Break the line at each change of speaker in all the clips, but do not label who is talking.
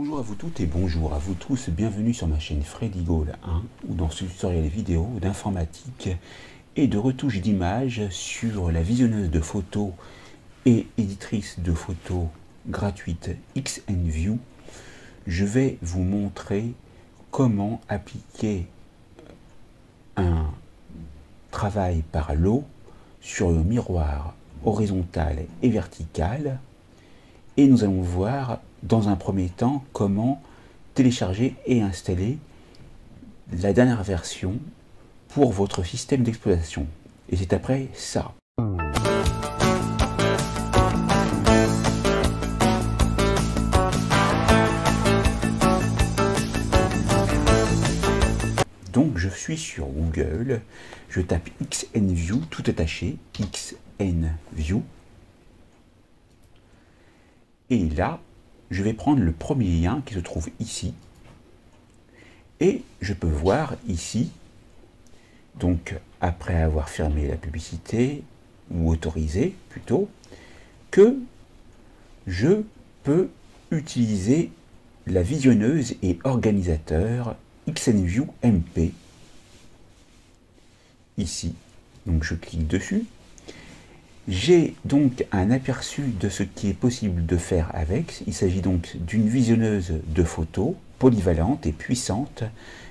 Bonjour à vous toutes et bonjour à vous tous, bienvenue sur ma chaîne Freddy Gall 1 ou dans ce tutoriel vidéo d'informatique et de retouche d'images sur la visionneuse de photos et éditrice de photos gratuite XNView. Je vais vous montrer comment appliquer un travail par lot sur le miroir horizontal et vertical, et nous allons voir dans un premier temps comment télécharger et installer la dernière version pour votre système d'exploitation. Et c'est après ça. Donc je suis sur Google, je tape XNView, tout attaché, XNView. Et là, je vais prendre le premier lien qui se trouve ici. Et je peux voir ici, donc après avoir fermé la publicité, ou autorisé plutôt, que je peux utiliser la visionneuse et organisateur XNView MP. Ici, donc je clique dessus. J'ai donc un aperçu de ce qui est possible de faire avec. Il s'agit donc d'une visionneuse de photos polyvalente et puissante,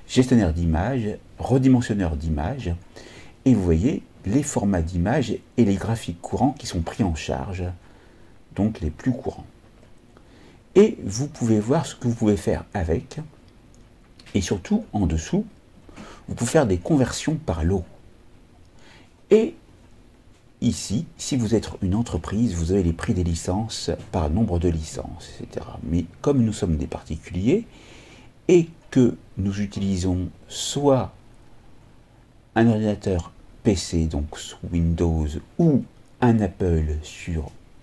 gestionnaire d'images, redimensionneur d'images, et vous voyez les formats d'images et les graphiques courants qui sont pris en charge, donc les plus courants. Et vous pouvez voir ce que vous pouvez faire avec, et surtout en dessous, vous pouvez faire des conversions par lot. Et ici, si vous êtes une entreprise, vous avez les prix des licences par nombre de licences, etc. Mais comme nous sommes des particuliers et que nous utilisons soit un ordinateur PC, donc sous Windows, ou un Apple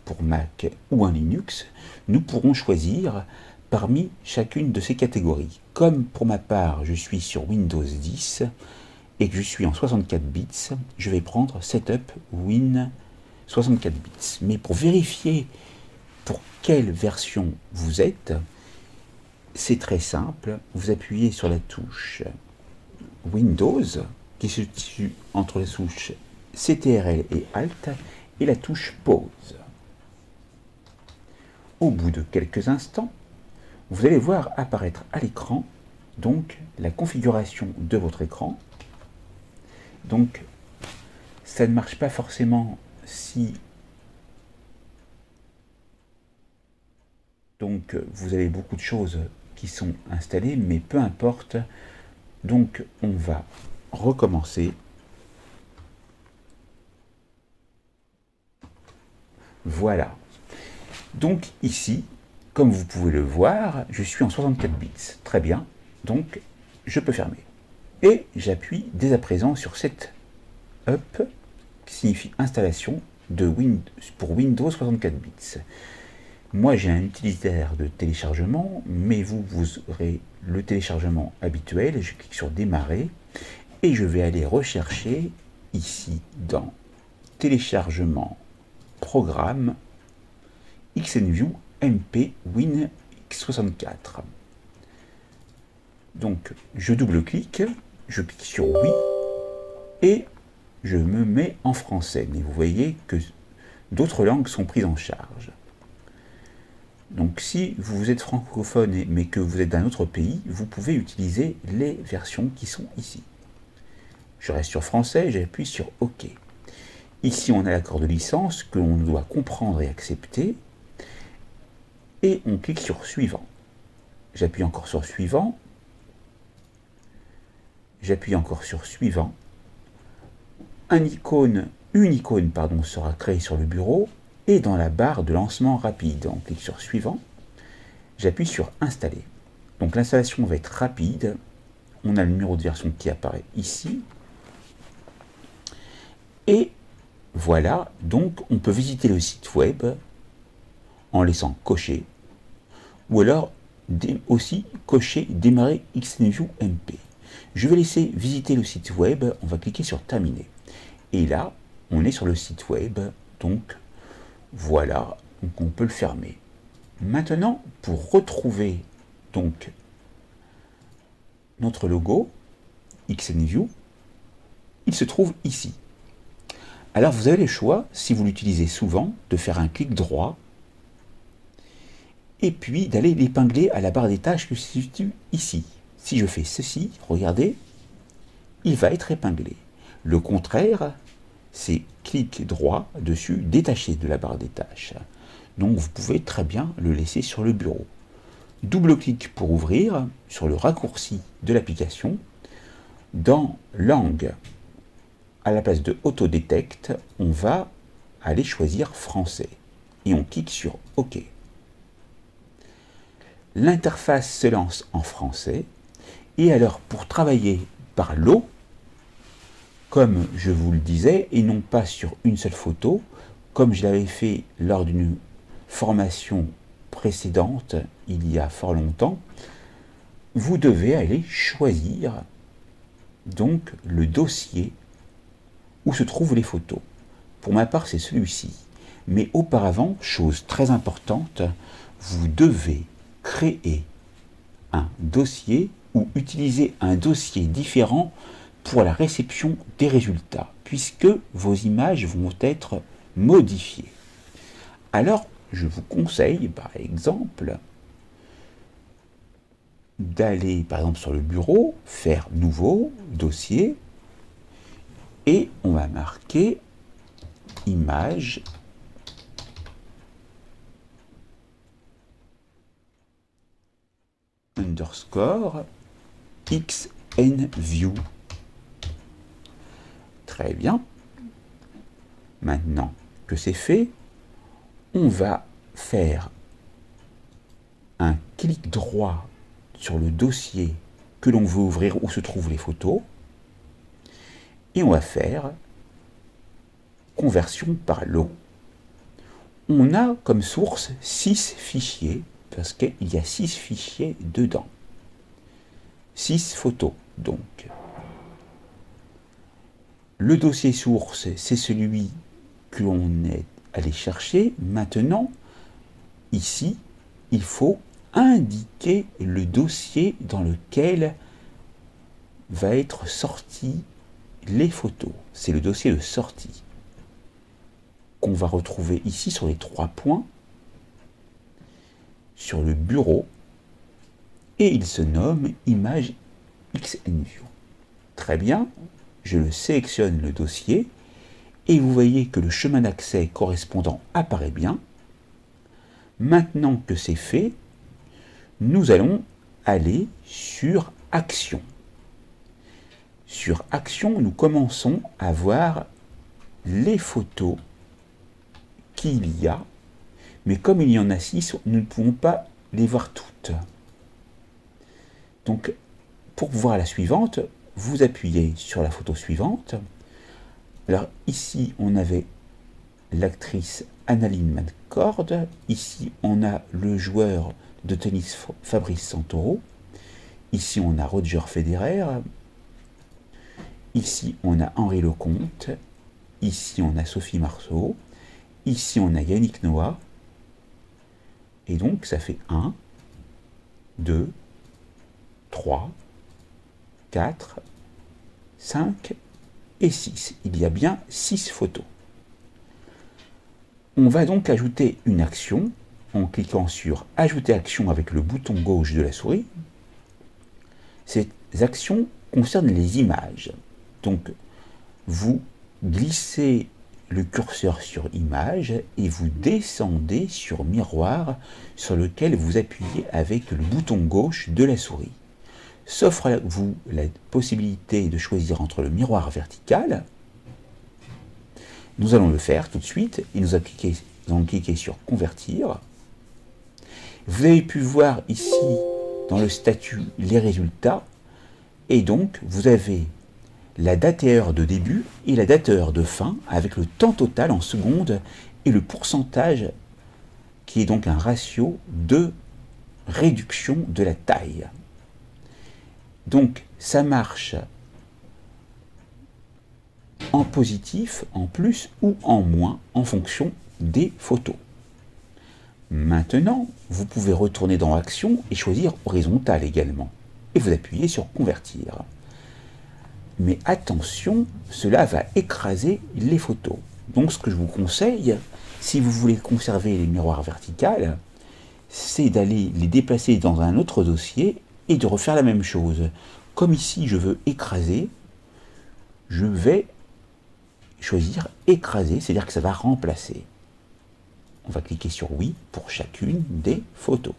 pour Mac ou un Linux, nous pourrons choisir parmi chacune de ces catégories. Comme pour ma part, je suis sur Windows 10, et que je suis en 64 bits, je vais prendre Setup Win 64 bits. Mais pour vérifier pour quelle version vous êtes, c'est très simple. Vous appuyez sur la touche Windows, qui se situe entre les touches CTRL et Alt, et la touche Pause. Au bout de quelques instants, vous allez voir apparaître à l'écran donc la configuration de votre écran. Donc, ça ne marche pas forcément si donc vous avez beaucoup de choses qui sont installées, mais peu importe. Donc, on va recommencer. Voilà. Donc ici, comme vous pouvez le voir, je suis en 64 bits. Très bien. Donc, je peux fermer. Et j'appuie dès à présent sur Setup, qui signifie installation pour Windows 64 bits. Moi, j'ai un utilitaire de téléchargement, mais vous aurez le téléchargement habituel. Je clique sur Démarrer et je vais aller rechercher ici dans Téléchargement, Programme, XNView MP Win X64. Donc, je double-clique. Je clique sur oui et je me mets en français. Mais vous voyez que d'autres langues sont prises en charge. Donc si vous êtes francophone mais que vous êtes d'un autre pays, vous pouvez utiliser les versions qui sont ici. Je reste sur français, j'appuie sur OK. Ici on a l'accord de licence que l'on doit comprendre et accepter. Et on clique sur suivant. J'appuie encore sur suivant. J'appuie encore sur suivant. Une icône sera créée sur le bureau et dans la barre de lancement rapide. On clique sur suivant. J'appuie sur installer. Donc l'installation va être rapide. On a le numéro de version qui apparaît ici. Et voilà, donc on peut visiter le site web en laissant cocher. Ou alors aussi cocher démarrer XNView MP. Je vais laisser visiter le site web, on va cliquer sur terminer. Et là, on est sur le site web, donc voilà, donc on peut le fermer. Maintenant, pour retrouver donc notre logo XNView, il se trouve ici. Alors vous avez le choix, si vous l'utilisez souvent, de faire un clic droit et puis d'aller l'épingler à la barre des tâches qui se situe ici. Si je fais ceci, regardez, il va être épinglé. Le contraire, c'est clic droit dessus, détaché de la barre des tâches. Donc vous pouvez très bien le laisser sur le bureau. Double-clic pour ouvrir sur le raccourci de l'application. Dans langue, à la place de Autodetect, on va aller choisir français. Et on clique sur OK. L'interface se lance en français. Et alors, pour travailler par lot, comme je vous le disais, et non pas sur une seule photo, comme je l'avais fait lors d'une formation précédente, il y a fort longtemps, vous devez aller choisir donc le dossier où se trouvent les photos. Pour ma part, c'est celui-ci. Mais auparavant, chose très importante, vous devez créer un dossier ou utiliser un dossier différent pour la réception des résultats, puisque vos images vont être modifiées. Alors, je vous conseille, par exemple, d'aller, par exemple, sur le bureau, faire Nouveau, Dossier, et on va marquer Image underscore XNView. Très bien. Maintenant que c'est fait, on va faire un clic droit sur le dossier que l'on veut ouvrir où se trouvent les photos et on va faire conversion par lot. On a comme source 6 fichiers parce qu'il y a 6 fichiers dedans. 6 photos donc. Le dossier source, c'est celui que l'on est allé chercher. Maintenant, ici, il faut indiquer le dossier dans lequel va être sorti les photos. C'est le dossier de sortie qu'on va retrouver ici sur les 3 points, sur le bureau, et il se nomme Image XNView. Très bien, je le sélectionne le dossier, et vous voyez que le chemin d'accès correspondant apparaît bien. Maintenant que c'est fait, nous allons aller sur Action. Sur Action, nous commençons à voir les photos qu'il y a, mais comme il y en a 6, nous ne pouvons pas les voir toutes. Donc, pour voir la suivante, vous appuyez sur la photo suivante. Alors ici, on avait l'actrice Annalyn McCord. Ici, on a le joueur de tennis Fabrice Santoro. Ici, on a Roger Federer. Ici, on a Henri Lecomte. Ici, on a Sophie Marceau. Ici, on a Yannick Noah. Et donc, ça fait 1, 2, 3, 4, 5 et 6. Il y a bien 6 photos. On va donc ajouter une action en cliquant sur « Ajouter action » avec le bouton gauche de la souris. Ces actions concernent les images. Donc, vous glissez le curseur sur Image et vous descendez sur Miroir sur lequel vous appuyez avec le bouton gauche de la souris. S'offre à vous la possibilité de choisir entre le miroir vertical. Nous allons le faire tout de suite et nous allons cliquer sur Convertir. Vous avez pu voir ici dans le statut les résultats et donc vous avez la date et heure de début et la date et heure de fin avec le temps total en secondes et le pourcentage qui est donc un ratio de réduction de la taille. Donc ça marche en positif, en plus ou en moins en fonction des photos. Maintenant, vous pouvez retourner dans Action et choisir Horizontal également. Et vous appuyez sur Convertir. Mais attention, cela va écraser les photos. Donc ce que je vous conseille, si vous voulez conserver les miroirs verticales, c'est d'aller les déplacer dans un autre dossier et de refaire la même chose. Comme ici je veux écraser, je vais choisir écraser, c'est-à-dire que ça va remplacer. On va cliquer sur oui pour chacune des photos.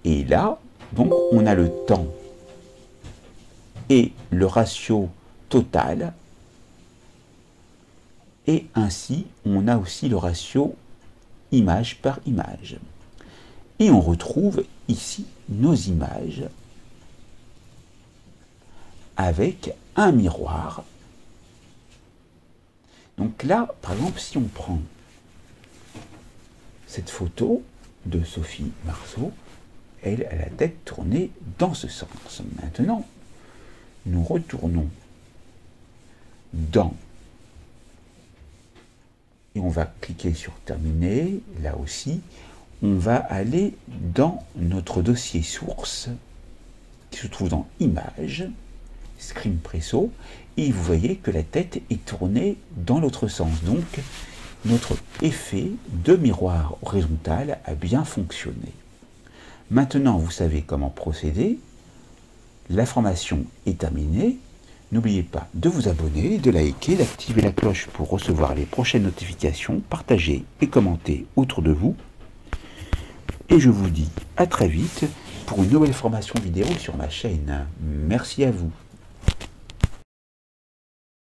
Et là, donc on a le temps et le ratio total, et ainsi on a aussi le ratio image par image. Et on retrouve ici nos images avec un miroir. Donc là, par exemple, si on prend cette photo de Sophie Marceau, elle a la tête tournée dans ce sens. Maintenant, nous retournons dans, et on va cliquer sur terminer, là aussi, on va aller dans notre dossier source, qui se trouve dans Images, Screenpresso, et vous voyez que la tête est tournée dans l'autre sens. Donc, notre effet de miroir horizontal a bien fonctionné. Maintenant, vous savez comment procéder. La formation est terminée. N'oubliez pas de vous abonner, de liker, d'activer la cloche pour recevoir les prochaines notifications, partager et commenter autour de vous. Et je vous dis à très vite pour une nouvelle formation vidéo sur ma chaîne. Merci à vous.